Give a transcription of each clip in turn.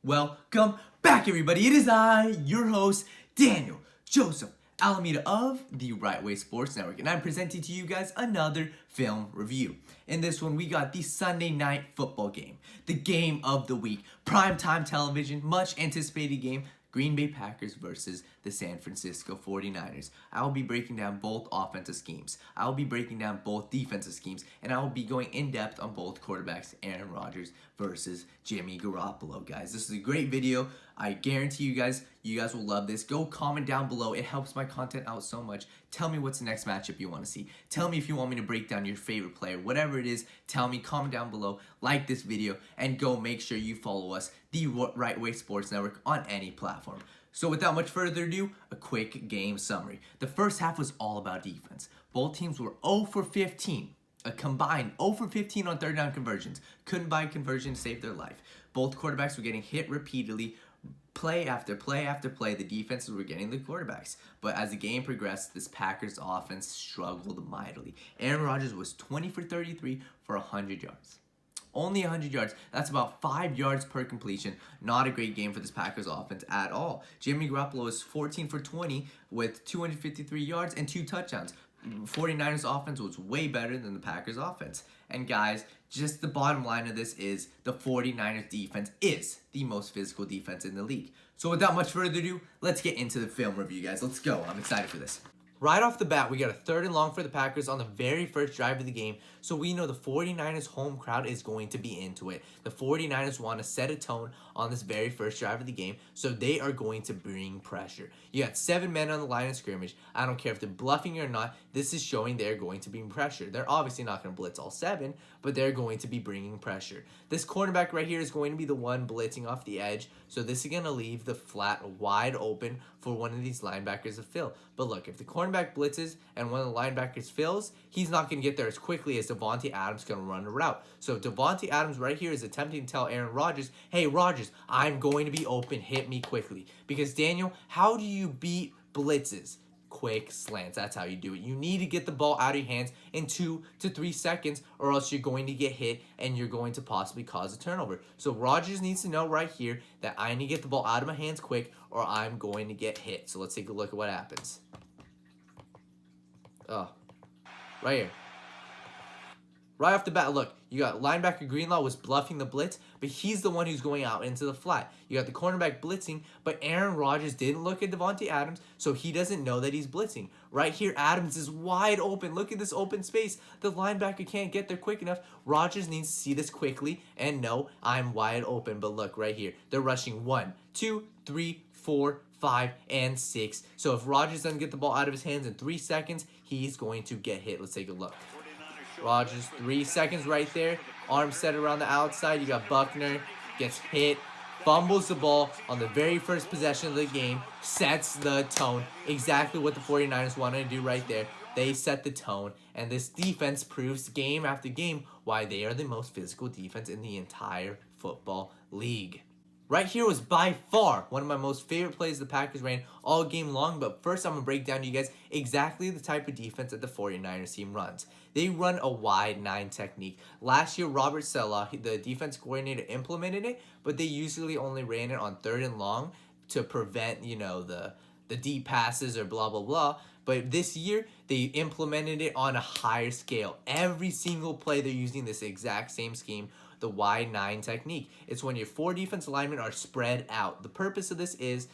Welcome back, everybody. It is I, your host, Daniel Joseph Alameda of the Right Way Sports Network, and I'm presenting to you guys another film review. In this one, we got the Sunday night football game, the game of the week, primetime television, much anticipated game, Green Bay Packers versus the San Francisco 49ers. I will be breaking down both offensive schemes. I will be breaking down both defensive schemes. And I will be going in depth on both quarterbacks, Aaron Rodgers versus Jimmy Garoppolo, guys. This is a great video. I guarantee you guys will love this. Go comment down below. It helps my content out so much. Tell me what's the next matchup you want to see. Tell me if you want me to break down your favorite player. Whatever it is, tell me. Comment down below. Like this video. And go make sure you follow us, the Right Way Sports Network, on any platform. So without much further ado, a quick game summary. The first half was all about defense. Both teams were 0 for 15. A combined 0 for 15 on third down conversions. Couldn't buy a conversion to save their life. Both quarterbacks were getting hit repeatedly. Play after play after play, the defenses were getting the quarterbacks. But as the game progressed, this Packers offense struggled mightily. Aaron Rodgers was 20 for 33 for 100 yards. Only 100 yards. That's about 5 yards per completion. Not a great game for this Packers offense at all. Jimmy Garoppolo is 14 for 20 with 253 yards and 2 touchdowns. 49ers offense was way better than the Packers offense. And guys, just the bottom line of this is the 49ers defense is the most physical defense in the league. So without much further ado, let's get into the film review, guys. Let's go. I'm excited for this. Right off the bat, we got a 3rd and long for the Packers on the very first drive of the game, so we know the 49ers home crowd is going to be into it. The 49ers want to set a tone on this very first drive of the game, so they are going to bring pressure. You got 7 men on the line of scrimmage. I don't care if they're bluffing or not. This is showing they're going to bring pressure. They're obviously not going to blitz all 7, but they're going to be bringing pressure. This cornerback right here is going to be the one blitzing off the edge, so this is going to leave the flat wide open for one of these linebackers to fill. But look, if the cornerback blitzes and one of the linebackers fills, he's not going to get there as quickly as Davante Adams going to run a route. So Davante Adams right here is attempting to tell Aaron Rodgers, hey, Rodgers, I'm going to be open. Hit me quickly. Because, Daniel, how do you beat blitzes? Quick slants. That's how you do it. You need to get the ball out of your hands in 2 to 3 seconds, or else you're going to get hit and you're going to possibly cause a turnover. So Rodgers needs to know right here that I need to get the ball out of my hands quick, or I'm going to get hit. So let's take a look at what happens. Oh, right here. Right off the bat, look, you got linebacker Greenlaw was bluffing the blitz, but he's the one who's going out into the flat. You got the cornerback blitzing, but Aaron Rodgers didn't look at Davante Adams, so he doesn't know that he's blitzing. Right here, Adams is wide open. Look at this open space. The linebacker can't get there quick enough. Rodgers needs to see this quickly and know I'm wide open. But look, right here, they're rushing 1, 2, 3, 4, 5, and 6. So if Rodgers doesn't get the ball out of his hands in 3 seconds, he's going to get hit. Let's take a look. Rodgers, 3 seconds right there. Arm set around the outside. You got Buckner. Gets hit. Fumbles the ball on the very first possession of the game. Sets the tone. Exactly what the 49ers wanted to do right there. They set the tone. And this defense proves game after game why they are the most physical defense in the entire football league. Right here was by far one of my most favorite plays the Packers ran all game long, but first I'm going to break down to you guys exactly the type of defense that the 49ers team runs. They run a wide 9 technique. Last year, Robert Saleh, the defense coordinator, implemented it, but they usually only ran it on 3rd and long to prevent, the deep passes or blah, blah, blah. But this year, they implemented it on a higher scale. Every single play, they're using this exact same scheme, the wide 9 technique. It's when your 4 defensive linemen are spread out. The purpose of this is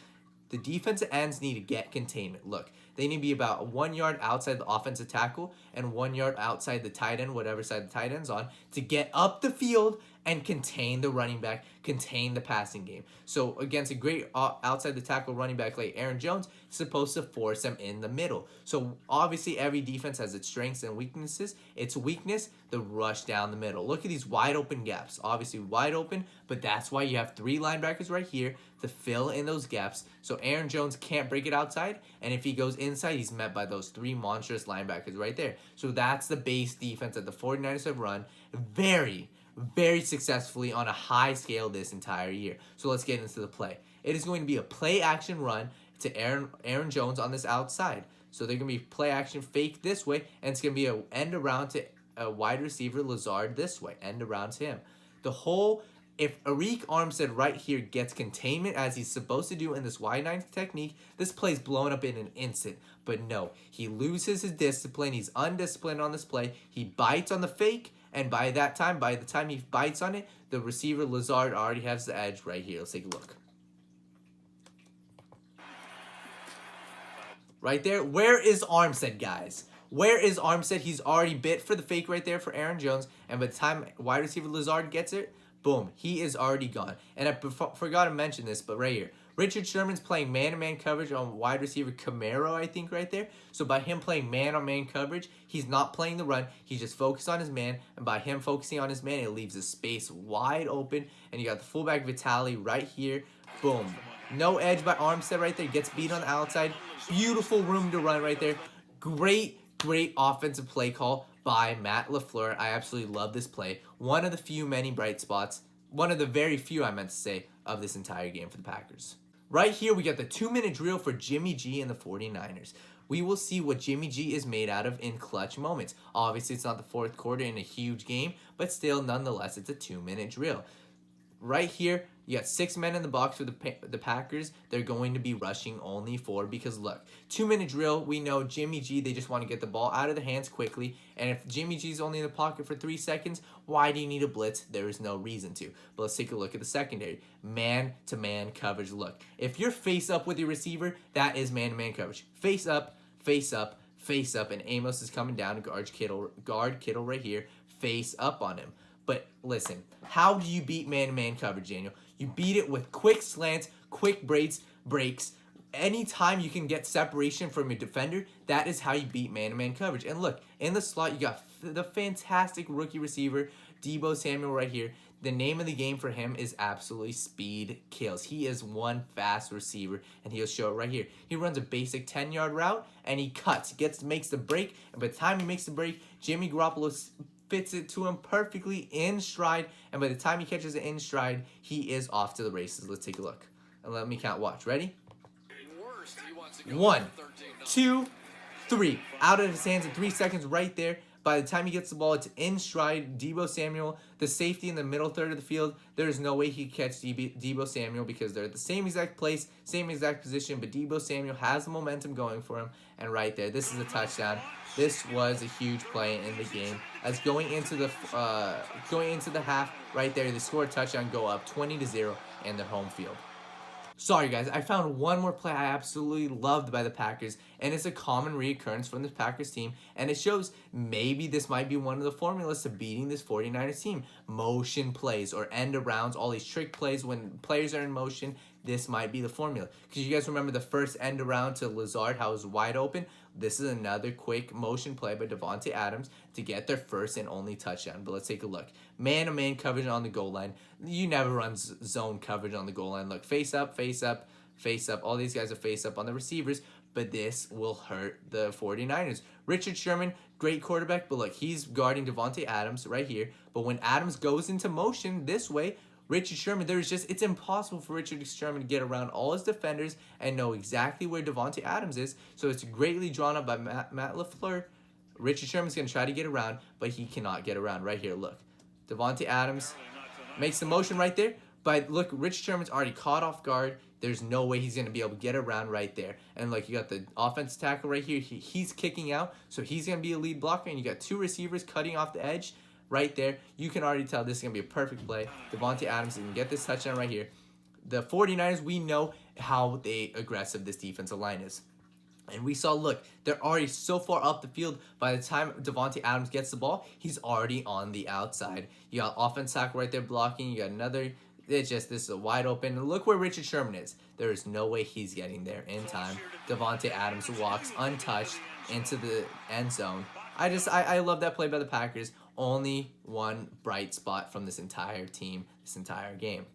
the defensive ends need to get containment. Look, they need to be about 1 yard outside the offensive tackle and 1 yard outside the tight end, whatever side the tight end's on, to get up the field and contain the running back, contain the passing game. So against a great outside the tackle running back like Aaron Jones, it's supposed to force them in the middle. So obviously every defense has its strengths and weaknesses. Its weakness, the rush down the middle. Look at these wide open gaps. Obviously wide open, but that's why you have 3 linebackers right here to fill in those gaps. So Aaron Jones can't break it outside, and if he goes inside, he's met by those 3 monstrous linebackers right there. So that's the base defense that the 49ers have run very successfully on a high scale this entire year. So let's get into the play. It is going to be a play action run to Aaron Jones on this outside. So they're going to be play action fake this way, and it's going to be a end around to a wide receiver Lazard this way, end around to him. The whole If Arik Armstead right here gets containment as he's supposed to do in this wide 9 technique, this play's blown up in an instant. But no, he loses his discipline. He's undisciplined on this play. He bites on the fake, and by the time he bites on it, the receiver Lazard already has the edge right here. Let's take a look. Right there. Where is Armstead, guys? Where is Armstead? He's already bit for the fake right there for Aaron Jones, and by the time wide receiver Lazard gets it, boom, he is already gone. And I forgot to mention this, but right here, Richard Sherman's playing man-to-man coverage on wide receiver Camaro, I think, right there. So by him playing man-on-man coverage, he's not playing the run. He's just focused on his man. And by him focusing on his man, it leaves the space wide open. And you got the fullback Vitali right here. Boom. No edge by Armstead right there. Gets beat on the outside. Beautiful room to run right there. Great offensive play call by Matt LaFleur. I absolutely love this play. One of the few many bright spots. One of the very few, I meant to say, of this entire game for the Packers. Right here, we got the 2-minute drill for Jimmy G and the 49ers. We will see what Jimmy G is made out of in clutch moments. Obviously, it's not the fourth quarter in a huge game, but still, nonetheless, it's a 2-minute drill. Right here, you got 6 men in the box for the Packers. They're going to be rushing only 4 because, look, 2-minute drill, we know Jimmy G, they just want to get the ball out of the hands quickly. And if Jimmy G's only in the pocket for 3 seconds, why do you need a blitz? There is no reason to. But let's take a look at the secondary. Man-to-man coverage. Look, if you're face up with your receiver, that is man-to-man coverage. Face up, face up, face up. And Amos is coming down to guard Kittle right here. Face up on him. But listen, how do you beat man-to-man coverage, Daniel? You beat it with quick slants, quick breaks. Anytime you can get separation from your defender, that is how you beat man-to-man coverage. And look, in the slot, you got the fantastic rookie receiver, Deebo Samuel right here. The name of the game for him is absolutely speed kills. He is one fast receiver, and he'll show it right here. He runs a basic 10-yard route, and he cuts, makes the break. And by the time he makes the break, Jimmy Garoppolo fits it to him perfectly in stride, and by the time he catches it in stride, he is off to the races. Let's take a look. And let me count. Watch. Ready? 1, 2, 3. Out of his hands in 3 seconds right there. By the time he gets the ball, it's in stride. Deebo Samuel, the safety in the middle third of the field, there is no way he can catch Deebo Samuel because they're at the same exact place, same exact position, but Deebo Samuel has the momentum going for him, and right there, this is a touchdown. This was a huge play in the game. As going into the half, right there, they score a touchdown, go up 20-0 in their home field. Sorry guys, I found one more play I absolutely loved by the Packers, and it's a common reoccurrence from the Packers team, and it shows maybe this might be one of the formulas to beating this 49ers team. Motion plays or end arounds, all these trick plays when players are in motion, this might be the formula. Because you guys remember the first end around to Lazard, how it was wide open? This is another quick motion play by Davante Adams to get their first and only touchdown. But let's take a look. Man-to-man coverage on the goal line. You never run zone coverage on the goal line. Look, face up, face up, face up. All these guys are face up on the receivers, but this will hurt the 49ers. Richard Sherman, great quarterback, but look, he's guarding Davante Adams right here. But when Adams goes into motion this way, Richard Sherman, it's impossible for Richard Sherman to get around all his defenders and know exactly where Davante Adams is. So it's greatly drawn up by Matt LaFleur. Richard Sherman's going to try to get around, but he cannot get around right here. Look, Davante Adams makes the motion right there, but look, Richard Sherman's already caught off guard. There's no way he's going to be able to get around right there. And like you got the offensive tackle right here. He's kicking out, so he's going to be a lead blocker, and you got 2 receivers cutting off the edge. Right there, you can already tell this is going to be a perfect play. Davante Adams can get this touchdown right here. The 49ers, we know how aggressive this defensive line is. And we saw, look, they're already so far up the field. By the time Davante Adams gets the ball, he's already on the outside. You got offense tackle right there blocking. You got another. This is a wide open. And look where Richard Sherman is. There is no way he's getting there in time. Davante Adams walks untouched into the end zone. I love that play by the Packers. Only one bright spot from this entire team, this entire game.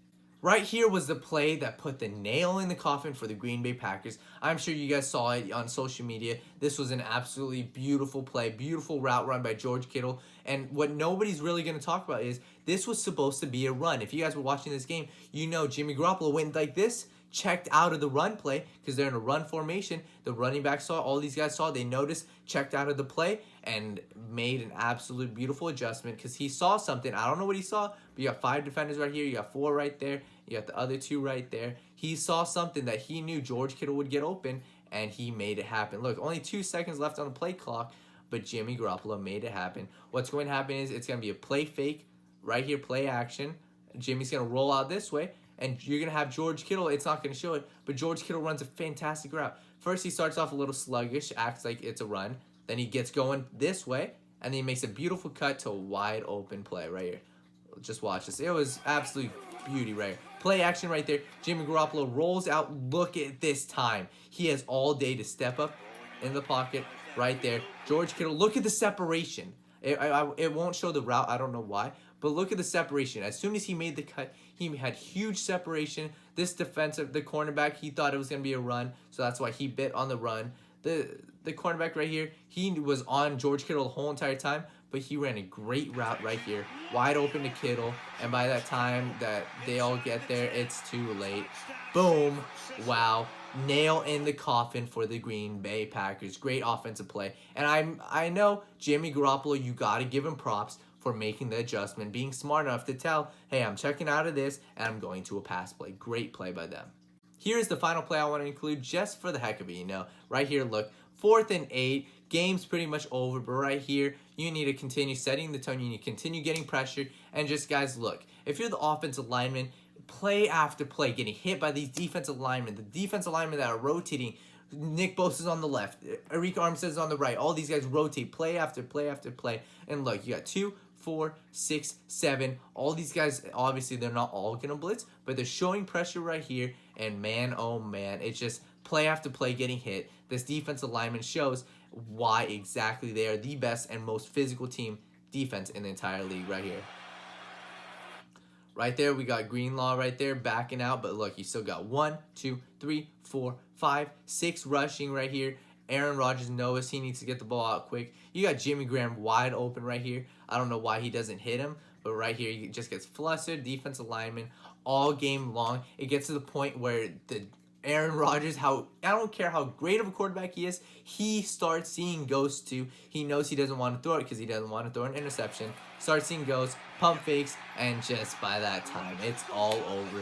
Right here was the play that put the nail in the coffin for the Green Bay Packers. I'm sure you guys saw it on social media. This was an absolutely beautiful play, beautiful route run by George Kittle. And what nobody's really going to talk about is this was supposed to be a run. If you guys were watching this game, you know Jimmy Garoppolo went like this, checked out of the run play because they're in a run formation. The running back saw, all these guys saw, they noticed, checked out of the play, and made an absolute beautiful adjustment because he saw something. I don't know what he saw, but you got 5 defenders right here, you got 4 right there, you got the other 2 right there. He saw something that he knew George Kittle would get open, and he made it happen. Look, only 2 seconds left on the play clock, but Jimmy Garoppolo made it happen. What's going to happen is it's going to be a play fake right here, play action. Jimmy's going to roll out this way, and you're going to have George Kittle. It's not going to show it, but George Kittle runs a fantastic route. First, he starts off a little sluggish, acts like it's a run. Then he gets going this way, and then he makes a beautiful cut to a wide open play right here. Just watch this. It was absolute beauty right here. Play action right there. Jimmy Garoppolo rolls out. Look at this time. He has all day to step up in the pocket right there. George Kittle, look at the separation. It won't show the route. I don't know why. But look at the separation. As soon as he made the cut, he had huge separation. This defensive, the cornerback, he thought it was going to be a run. So that's why he bit on the run. The cornerback right here, he was on George Kittle the whole entire time. But he ran a great route right here. Wide open to Kittle. And by that time that they all get there, it's too late. Boom. Wow. Nail in the coffin for the Green Bay Packers. Great offensive play. And I know Jimmy Garoppolo, you got to give him props for making the adjustment, being smart enough to tell, hey, I'm checking out of this, and I'm going to a pass play. Great play by them. Here's the final play I want to include just for the heck of it, you know. Right here, look, 4th and 8. Game's pretty much over, but right here, you need to continue setting the tone. You need to continue getting pressure. And just, guys, look, if you're the offensive lineman, play after play, getting hit by these defensive linemen, the defensive linemen that are rotating. Nick Bosa's on the left, Arik Armstead's on the right. All these guys rotate play after play after play. And look, you got 2, 4, 6, 7. All these guys, obviously, they're not all going to blitz, but they're showing pressure right here. And man, oh man, it's just play after play getting hit. This defensive lineman shows why exactly they are the best and most physical team defense in the entire league right here. Right there, we got Greenlaw right there backing out, but look, you still got 1, 2, 3, 4, 5, 6 rushing right here. Aaron Rodgers knows he needs to get the ball out quick. You got Jimmy Graham wide open right here. I don't know why he doesn't hit him, but right here, he just gets flustered. Defensive lineman all game long. It gets to the point where the Aaron Rodgers, I don't care how great of a quarterback he is, he starts seeing ghosts too. He knows he doesn't want to throw it because he doesn't want to throw an interception. Starts seeing ghosts, pump fakes, and just by that time, it's all over.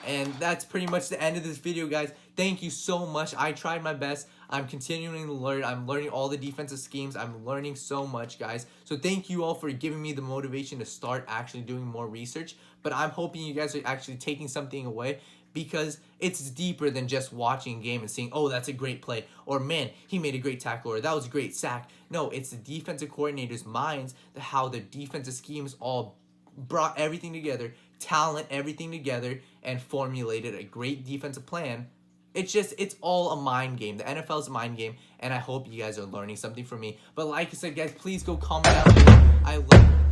And that's pretty much the end of this video, guys. Thank you so much. I tried my best. I'm continuing to learn. I'm learning all the defensive schemes. I'm learning so much, guys. So thank you all for giving me the motivation to start actually doing more research. But I'm hoping you guys are actually taking something away, because it's deeper than just watching a game and seeing, oh, that's a great play, or man, he made a great tackle, or that was a great sack. No, it's the defensive coordinator's minds, how the defensive schemes all brought everything together, talent, everything together, and formulated a great defensive plan. It's all a mind game. The NFL is a mind game, and I hope you guys are learning something from me. But like I said, guys, please go comment down below. I love